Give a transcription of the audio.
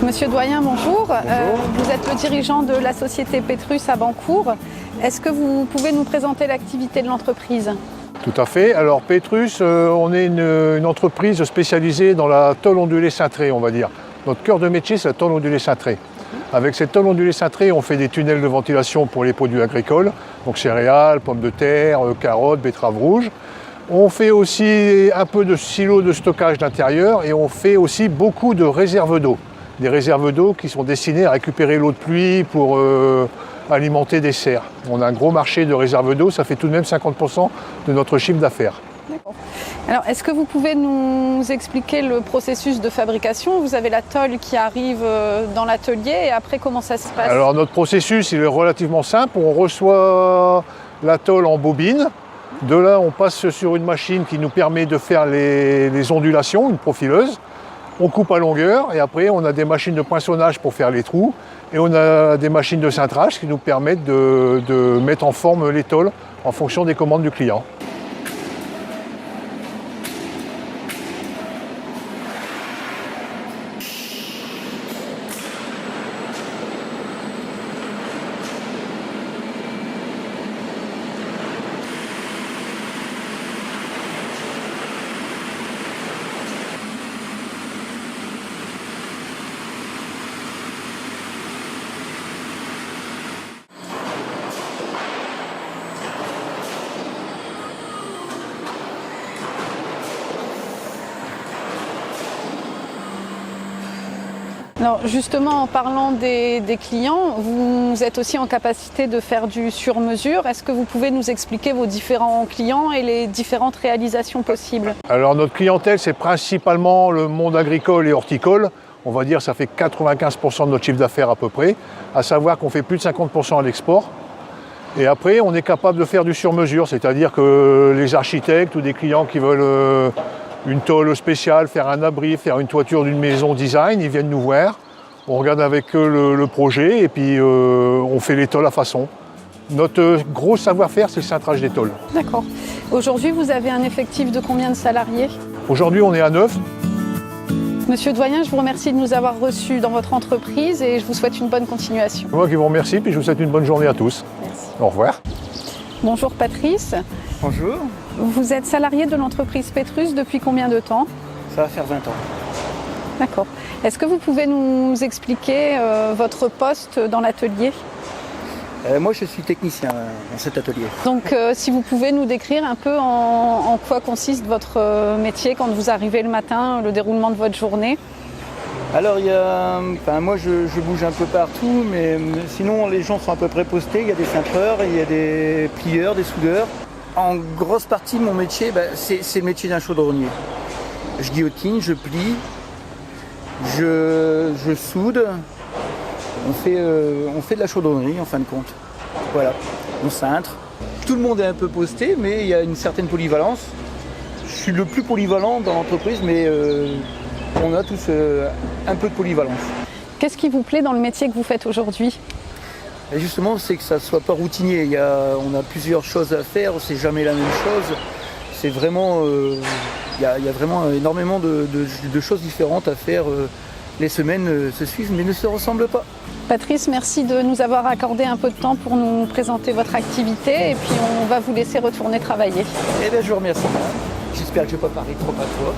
Monsieur Doyen, bonjour. Bonjour. Vous êtes le dirigeant de la société Petrus à Bancourt. Est-ce que vous pouvez nous présenter l'activité de l'entreprise? Tout à fait. Alors Petrus, on est une entreprise spécialisée dans la tôle ondulée cintrée, on va dire. Notre cœur de métier, c'est la tôle ondulée cintrée. Avec cette tôle ondulée cintrée, on fait des tunnels de ventilation pour les produits agricoles, donc céréales, pommes de terre, carottes, betteraves rouges. On fait aussi un peu de silos de stockage d'intérieur et on fait aussi beaucoup de réserves d'eau. Des réserves d'eau qui sont destinées à récupérer l'eau de pluie pour alimenter des serres. On a un gros marché de réserves d'eau, ça fait tout de même 50% de notre chiffre d'affaires. D'accord. Alors, est-ce que vous pouvez nous expliquer le processus de fabrication? Vous avez la tôle qui arrive dans l'atelier et après, comment ça se passe? Alors notre processus, il est relativement simple. On reçoit la tôle en bobine. De là, on passe sur une machine qui nous permet de faire les ondulations, une profileuse. On coupe à longueur et après, on a des machines de poinçonnage pour faire les trous. Et on a des machines de cintrage qui nous permettent de mettre en forme les tôles en fonction des commandes du client. Alors justement, en parlant des clients, vous êtes aussi en capacité de faire du sur-mesure. Est-ce que vous pouvez nous expliquer vos différents clients et les différentes réalisations possibles? Alors notre clientèle, c'est principalement le monde agricole et horticole. On va dire que ça fait 95% de notre chiffre d'affaires à peu près. À savoir qu'on fait plus de 50% à l'export. Et après, on est capable de faire du sur-mesure, c'est-à-dire que les architectes ou des clients qui veulent une tôle spéciale, faire un abri, faire une toiture d'une maison design, ils viennent nous voir. On regarde avec eux le projet et puis on fait les tôles à façon. Notre gros savoir-faire, c'est le cintrage des tôles. D'accord. Aujourd'hui, vous avez un effectif de combien de salariés? Aujourd'hui, on est à 9. Monsieur Doyen, je vous remercie de nous avoir reçus dans votre entreprise et je vous souhaite une bonne continuation. C'est moi qui vous remercie, puis je vous souhaite une bonne journée à tous. Merci. Au revoir. Bonjour Patrice. Bonjour, Vous êtes salarié de l'entreprise Petrus depuis combien de temps? ça va faire 20 ans. D'accord. Est-ce que vous pouvez nous expliquer votre poste dans l'atelier? Moi je suis technicien dans cet atelier. Donc si vous pouvez nous décrire un peu en quoi consiste votre métier quand vous arrivez le matin, le déroulement de votre journée? Alors moi je bouge un peu partout, mais sinon les gens sont à peu près postés. Il y a des cintreurs, il y a des plieurs, des soudeurs. En grosse partie mon métier, c'est le métier d'un chaudronnier. Je guillotine, je plie, je soude. On fait de la chaudronnerie en fin de compte. Voilà, on cintre. Tout le monde est un peu posté, mais il y a une certaine polyvalence. Je suis le plus polyvalent dans l'entreprise, mais on a tous un peu de polyvalence. Qu'est-ce qui vous plaît dans le métier que vous faites aujourd'hui? Et justement, c'est que ça ne soit pas routinier. On a plusieurs choses à faire, c'est jamais la même chose. C'est vraiment, il y a vraiment énormément de choses différentes à faire. Les semaines se suivent mais ne se ressemblent pas. Patrice, merci de nous avoir accordé un peu de temps pour nous présenter votre activité et puis on va vous laisser retourner travailler. Eh bien, je vous remercie. J'espère que je n'ai pas parlé trop à toi.